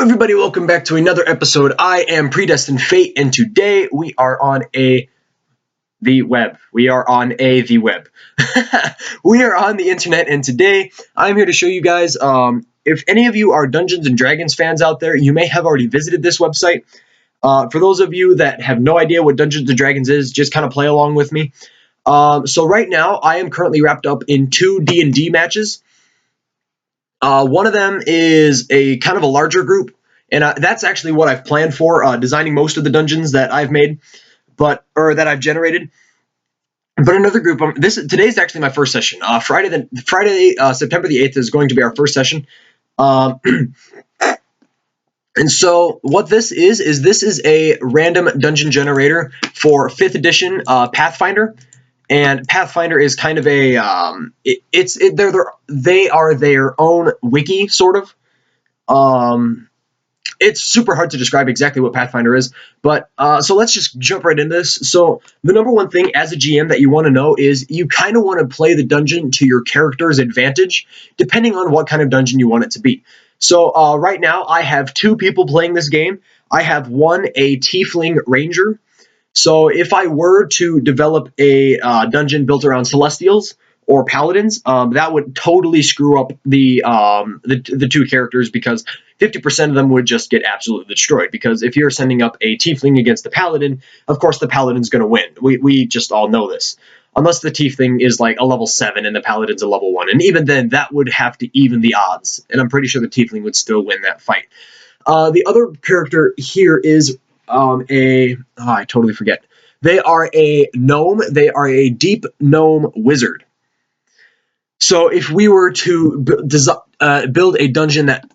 Hello everybody, welcome back to another episode. I am Predestined Fate, and today we are on the web. We are on the web. We are on the internet, and today I'm here to show you guys, if any of you are Dungeons and Dragons fans out there, you may have already visited this website. For those of you that have no idea what Dungeons and Dragons is, just kind of play along with me. So right now, I am currently wrapped up in 2 D&D matches. One of them is a kind of a larger group, and that's actually what I've planned for, designing most of the dungeons that I've made, or that I've generated. But another group, today's actually my first session. Friday, September the 8th is going to be our first session. And so what this is a random dungeon generator for 5th edition Pathfinder. And Pathfinder is kind of a they are their own wiki, sort of. It's super hard to describe exactly what Pathfinder is, but so let's just jump right into this. So the number one thing as a GM that you want to know is you kind of want to play the dungeon to your character's advantage, depending on what kind of dungeon you want it to be. So right now I have 2 people playing this game. I have a Tiefling Ranger. So if I were to develop a dungeon built around Celestials or Paladins, that would totally screw up the 2 characters, because 50% of them would just get absolutely destroyed. Because if you're sending up a Tiefling against the Paladin, of course the Paladin's going to win. We just all know this. Unless the Tiefling is like a level 7 and the Paladin's a level 1. And even then, that would have to even the odds. And I'm pretty sure the Tiefling would still win that fight. The other character here is I totally forget. They are a gnome. They are a deep gnome wizard. So if we were to build a dungeon that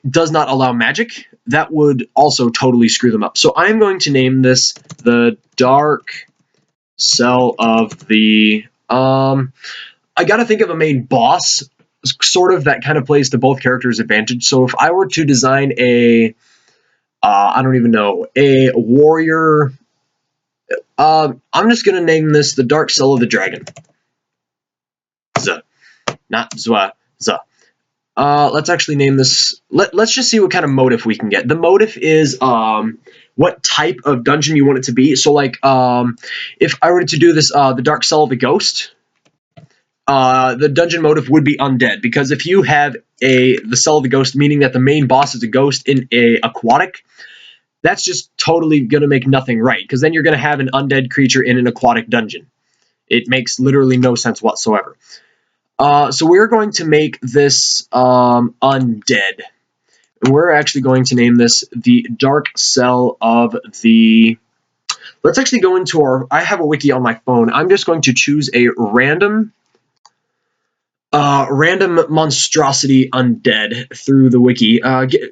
does not allow magic, that would also totally screw them up. So I'm going to name this the Dark Cell of the... I gotta think of a main boss, sort of, that kind of plays to both characters' advantage. So if I were to design I don't even know, a warrior... I'm just going to name this the Dark Cell of the Dragon. Not Zwa. Let's actually name this... Let's just see what kind of motif we can get. The motif is what type of dungeon you want it to be. So, like, if I were to do this, the Dark Cell of the Ghost, the dungeon motif would be undead. Because if you have the Cell of the Ghost, meaning that the main boss is a ghost in a aquatic... That's just totally going to make nothing right, because then you're going to have an undead creature in an aquatic dungeon. It makes literally no sense whatsoever. So we're going to make this undead. We're actually going to name this the Dark Cell of the... Let's actually go into I have a wiki on my phone. I'm just going to choose a random monstrosity undead through the wiki.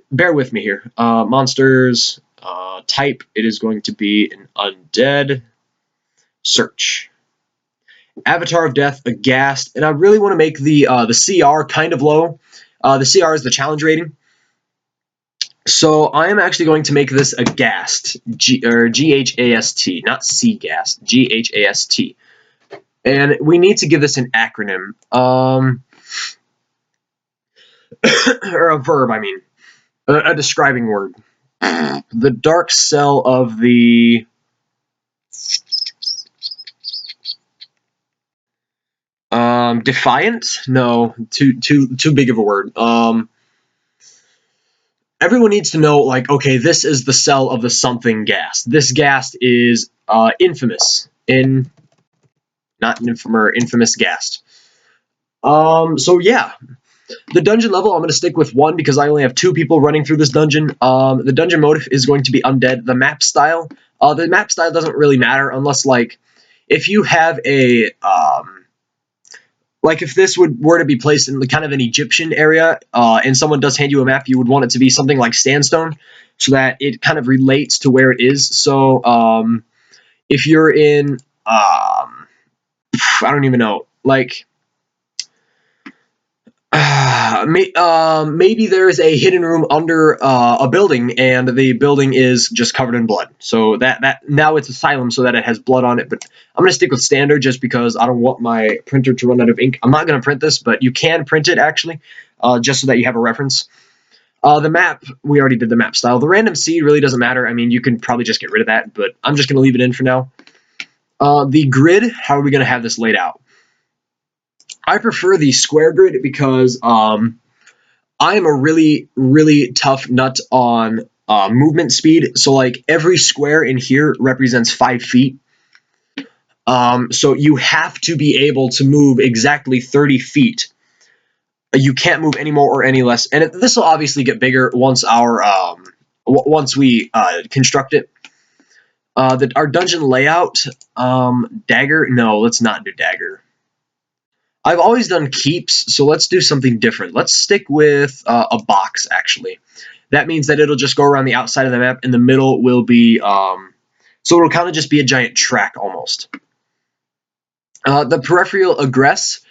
Bear with me here. Monsters... type, it is going to be an undead. Search. Avatar of Death, Aghast, and I really want to make the CR kind of low. The CR is the challenge rating. So I am actually going to make this Aghast, G-H-A-S-T, not Seagast, G-H-A-S-T. And we need to give this an acronym. Or a verb, I mean. A describing word. The Dark Cell of the... Defiant? No, too big of a word. Everyone needs to know, like, okay, this is the cell of the something ghast. This ghast is infamous. Not an infamer, infamous ghast. So yeah. The dungeon level, I'm going to stick with 1 because I only have 2 people running through this dungeon. The dungeon motif is going to be undead. The map style doesn't really matter unless, like, if you have a... like, if this were to be placed in kind of an Egyptian area, and someone does hand you a map, you would want it to be something like sandstone, so that it kind of relates to where it is. So, if you're in... I don't even know. Like... maybe there's a hidden room under a building, and the building is just covered in blood. So that now it's asylum, so that it has blood on it. But I'm gonna stick with standard just because I don't want my printer to run out of ink. I'm not gonna print this, but you can print it actually, just so that you have a reference. The map, we already did the map style. The random seed really doesn't matter. I mean, you can probably just get rid of that, but I'm just going to leave it in for now. The grid, how are we going to have this laid out? I prefer the square grid because I'm a really, really tough nut on movement speed. So, like, every square in here represents 5 feet. So you have to be able to move exactly 30 feet. You can't move any more or any less. And this will obviously get bigger once once we construct it. Our dungeon layout, dagger. No, let's not do dagger. I've always done keeps, so let's do something different. Let's stick with a box, actually. That means that it'll just go around the outside of the map, and the middle will be, so it'll kind of just be a giant track, almost. The peripheral aggress.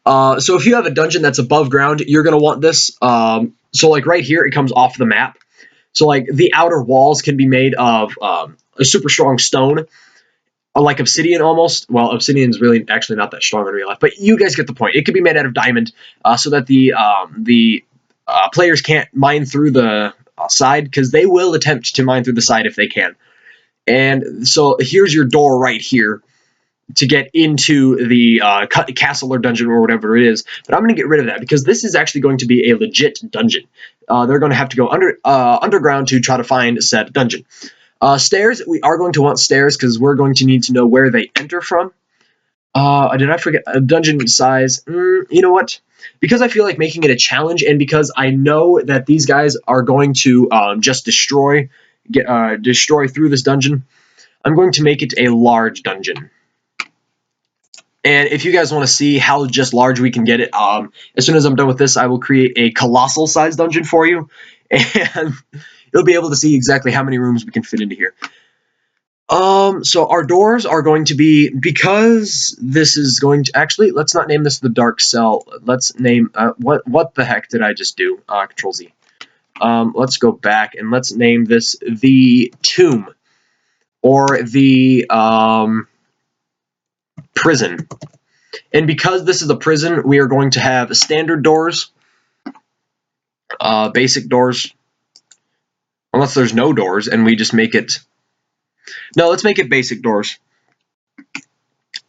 So if you have a dungeon that's above ground, you're going to want this. So like right here, it comes off the map. So like the outer walls can be made of a super strong stone, like obsidian almost. Well, obsidian is really actually not that strong in real life, but you guys get the point. It could be made out of diamond, so that the players can't mine through the side, because they will attempt to mine through the side if they can. And so here's your door right here to get into the castle or dungeon or whatever it is. But I'm going to get rid of that because this is actually going to be a legit dungeon. They're going to have to go underground to try to find said dungeon. Stairs, we are going to want stairs because we're going to need to know where they enter from. Did I forget dungeon size? You know what? Because I feel like making it a challenge, and because I know that these guys are going to just destroy through this dungeon, I'm going to make it a large dungeon. And if you guys want to see how just large we can get it, as soon as I'm done with this, I will create a colossal size dungeon for you, and you'll be able to see exactly how many rooms we can fit into here. So our doors are going to be, because this is going to, actually, let's not name this the dark cell. Let's name, what the heck did I just do? Control Z. Let's go back and let's name this the tomb, or the, prison. And because this is a prison, we are going to have standard doors, basic doors, unless there's no doors and we just make it, no, let's make it basic doors.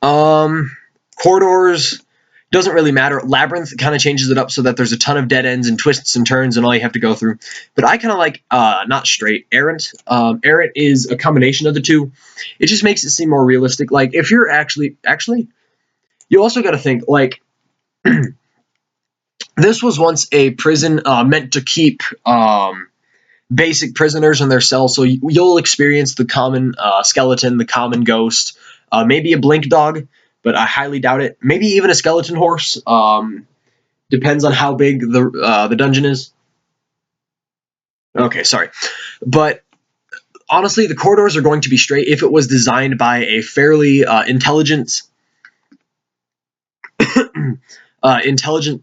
Corridors, doesn't really matter. Labyrinth kind of changes it up so that there's a ton of dead ends and twists and turns and all you have to go through. But I kind of like, not straight, errant. Errant is a combination of the two. It just makes it seem more realistic. Like, if you're actually, you also got to think, like, this was once a prison meant to keep basic prisoners in their cells, so you'll experience the common skeleton, the common ghost, maybe a blink dog, but I highly doubt it. Maybe even a skeleton horse. Depends on how big the dungeon is. Okay, sorry. But honestly, the corridors are going to be straight. If it was designed by a fairly intelligent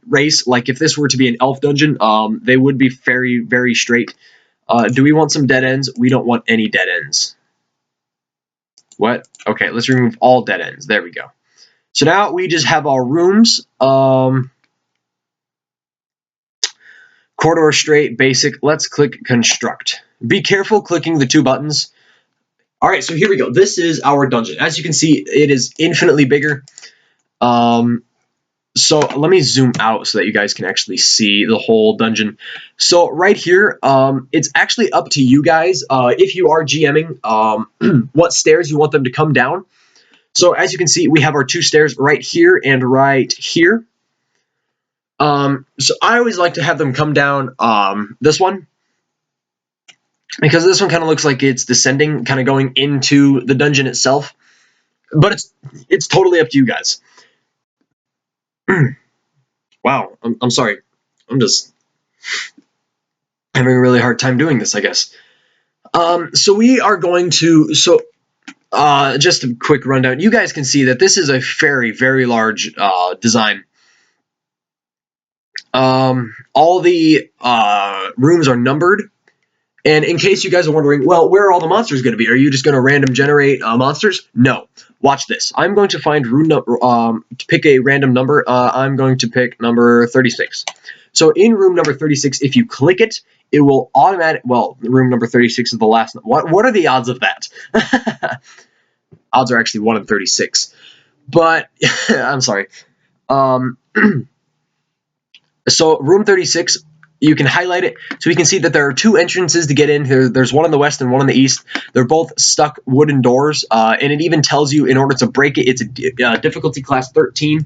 race, like if this were to be an elf dungeon, they would be very, very straight. Do we want some dead ends? We don't want any dead ends. What? Okay, let's remove all dead ends. There we go. So now we just have our rooms. Corridor straight, basic. Let's click construct. Be careful clicking the 2 buttons. All right, so here we go. This is our dungeon. As you can see, it is infinitely bigger. So let me zoom out so that you guys can actually see the whole dungeon. So right here, it's actually up to you guys, if you are GMing, what stairs you want them to come down. So as you can see, we have our 2 stairs right here and right here. So I always like to have them come down this one, because this one kind of looks like it's descending, kind of going into the dungeon itself. But it's totally up to you guys. Wow, I'm sorry. I'm just having a really hard time doing this, I guess. So we are going to, just a quick rundown. You guys can see that this is a very, very large design. All the rooms are numbered. And in case you guys are wondering, well, where are all the monsters going to be? Are you just going to random generate monsters? No. Watch this. I'm going to find to pick a random number. I'm going to pick number 36. So in room number 36, if you click it, it will automatic. Well, room number 36 is the last. What are the odds of that? Odds are actually 1 in 36. But I'm sorry. So room 36, you can highlight it so we can see that there are 2 entrances to get in. There's one in the west and one in the east. They're both stuck wooden doors, and it even tells you in order to break it, it's a difficulty class 13.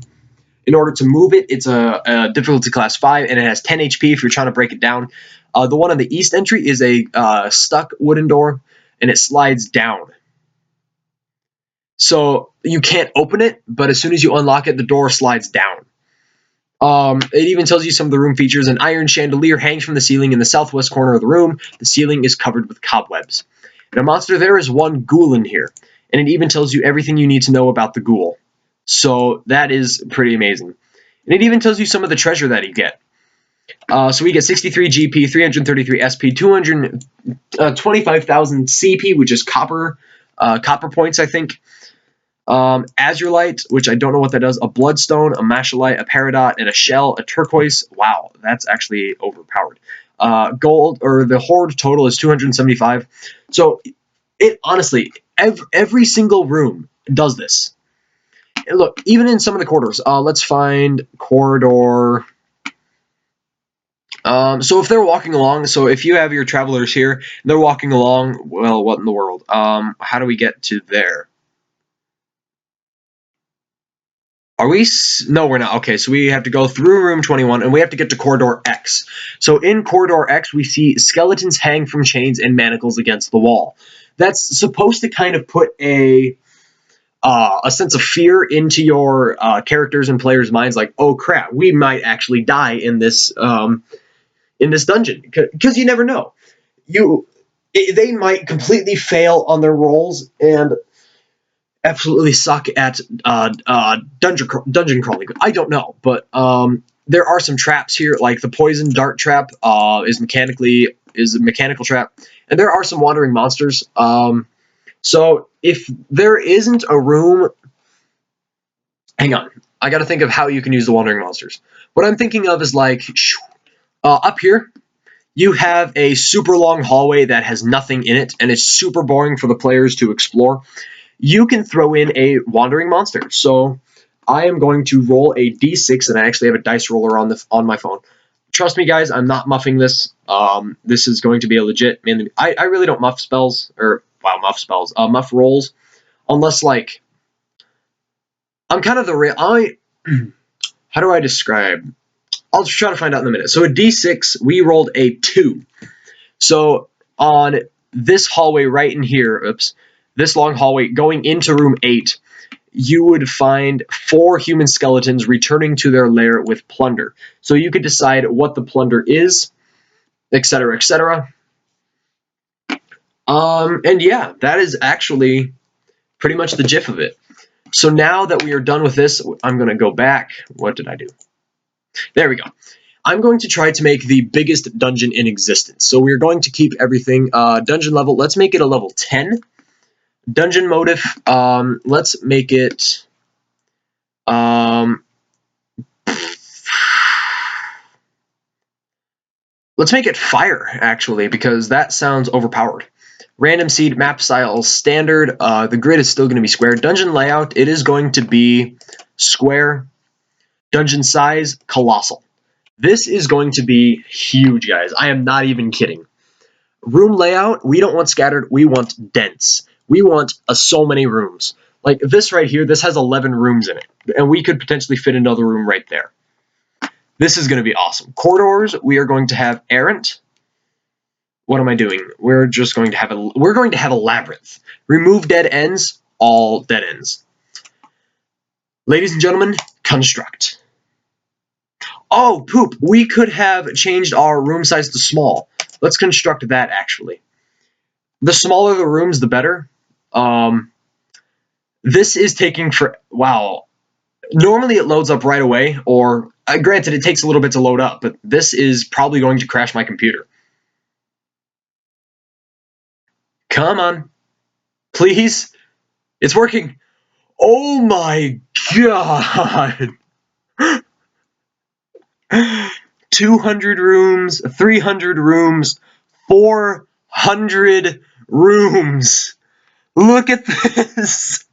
In order to move it, it's a difficulty class 5, and it has 10 HP if you're trying to break it down. The one on the east entry is a stuck wooden door, and it slides down. So you can't open it, but as soon as you unlock it, the door slides down. It even tells you some of the room features. An iron chandelier hangs from the ceiling in the southwest corner of the room. The ceiling is covered with cobwebs. And a monster, there is one ghoul in here. And it even tells you everything you need to know about the ghoul. So that is pretty amazing. And it even tells you some of the treasure that you get. So we get 63 GP, 333 SP, 225,000 CP, which is copper points, I think. Azurite, which I don't know what that does, a bloodstone, a mashalite, a peridot, and a shell, a turquoise. Wow, that's actually overpowered. Gold, or the horde total is 275. So it honestly, every single room does this. And look, even in some of the corridors, let's find corridor. So if they're walking along, so if you have your travelers here, they're walking along, well, what in the world? How do we get to there? Are we? No, we're not. Okay, so we have to go through room 21, and we have to get to corridor X. So in corridor X, we see skeletons hang from chains and manacles against the wall. That's supposed to kind of put a sense of fear into your characters and players' minds, like, oh crap, we might actually die in this dungeon, because you never know. They might completely fail on their rolls and absolutely suck at dungeon crawling. I don't know, but there are some traps here, like the poison dart trap is a mechanical trap, and there are some wandering monsters. So if there isn't a room, hang on, I got to think of how you can use the wandering monsters. What I'm thinking of is like up here. You have a super long hallway that has nothing in it, and it's super boring for the players to explore. You can throw in a wandering monster. So I am going to roll a d6, and I actually have a dice roller on my phone. Trust me, guys, I'm not muffing this. This is going to be a legit. Man, I really don't muff spells, or wow, muff rolls, unless like I'm kind of the real. How do I describe? I'll try to find out in a minute. So a d6, we rolled a 2. So on this hallway right in here, this long hallway going into room 8, you would find 4 human skeletons returning to their lair with plunder. So you could decide what the plunder is, etc., etc. And yeah, that is actually pretty much the gist of it. So now that we are done with this, I'm going to go back. What did I do? There we go. I'm going to try to make the biggest dungeon in existence. So we're going to keep everything dungeon level. Let's make it a level 10. Dungeon motive, let's make it let's make it fire, actually, because that sounds overpowered. Random seed, map style standard. The grid is still going to be square. Dungeon layout, it is going to be square. Dungeon size, colossal. This is going to be huge, guys. I am not even kidding. Room layout, we don't want scattered. We want dense. We want so many rooms. Like this right here, this has 11 rooms in it. And we could potentially fit another room right there. This is going to be awesome. Corridors, we are going to have errant. What am I doing? We're going to have a labyrinth. Remove dead ends, all dead ends. Ladies and gentlemen, construct. Oh, poop. We could have changed our room size to small. Let's construct that, actually. The smaller the rooms, the better. This is taking for... Wow. Normally it loads up right away, or... granted, it takes a little bit to load up, but this is probably going to crash my computer. Come on. Please? It's working. Oh my god. 200 rooms, 300 rooms, 400 rooms. Look at this.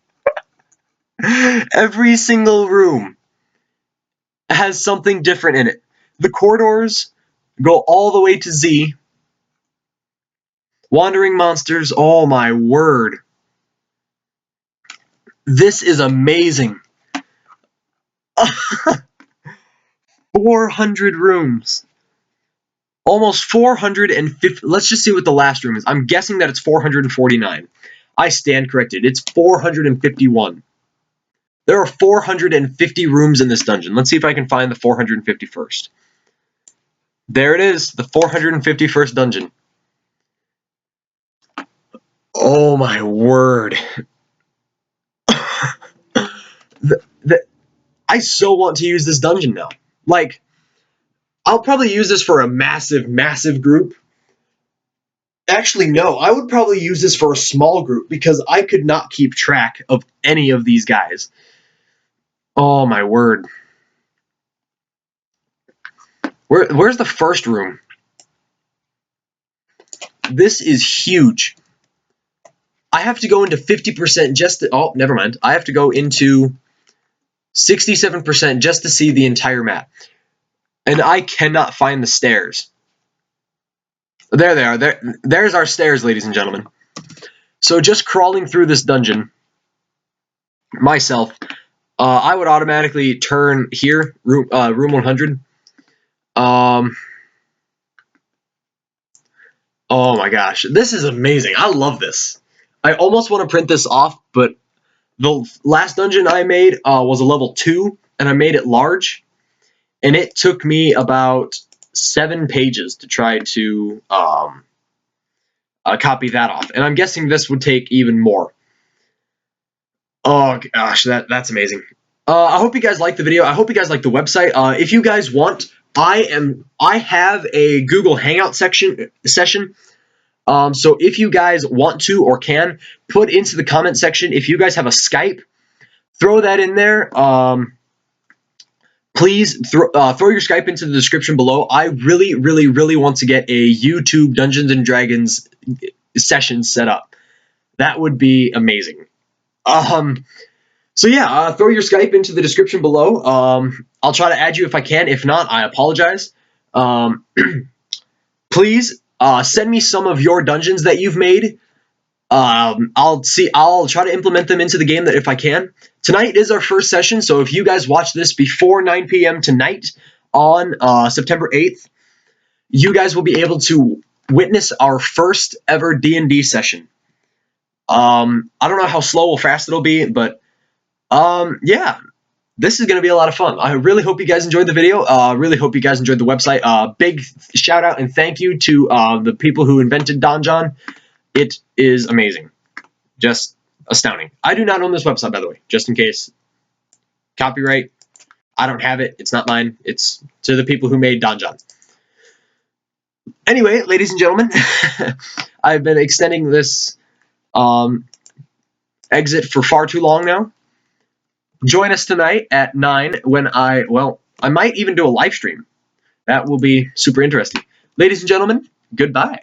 Every single room has something different in it. The corridors go all the way to Z. Wandering monsters, oh my word. This is amazing. 400 rooms. Almost 450. Let's just see what the last room is. I'm guessing that it's 449. I stand corrected. It's 451. There are 450 rooms in this dungeon. Let's see if I can find the 451st. There it is, the 451st dungeon. Oh my word. I so want to use this dungeon now. Like, I'll probably use this for a massive, massive group. Actually, no, I would probably use this for a small group because I could not keep track of any of these guys. Oh my word. Where's the first room? This is huge. I have to go into 50% just to, oh, never mind. I have to go into 67% just to see the entire map. And I cannot find the stairs. There they are. There's our stairs, ladies and gentlemen. So just crawling through this dungeon, myself, I would automatically turn here, room 100. Oh my gosh, this is amazing. I love this. I almost want to print this off, but the last dungeon I made was a level 2, and I made it large, and it took me about 7 pages to try to copy that off. And I'm guessing this would take even more. Oh gosh, that's amazing. I hope you guys liked the video. I hope you guys like the website. If you guys want, I have a Google Hangout session. So if you guys want to or can, put into the comment section if you guys have a Skype, throw that in there. Please throw your Skype into the description below. I really, really, really want to get a YouTube Dungeons and Dragons session set up. That would be amazing. So yeah, throw your Skype into the description below. I'll try to add you if I can. If not, I apologize. Please send me some of your dungeons that you've made. I'll try to implement them into the game that if I can. Tonight is our first session, so if you guys watch this before 9 p.m. tonight on September 8th, you guys will be able to witness our first ever D&D session. I don't know how slow or fast it'll be, but yeah, this is going to be a lot of fun. I really hope you guys enjoyed the video. Really hope you guys enjoyed the website. Big shout out and thank you to the people who invented Donjon. It is amazing. Just astounding. I do not own this website, by the way, just in case. Copyright. I don't have it. It's not mine. It's to the people who made Donjon. Anyway, ladies and gentlemen, I've been extending this exit for far too long now. Join us tonight at 9 when I might even do a live stream. That will be super interesting. Ladies and gentlemen, goodbye.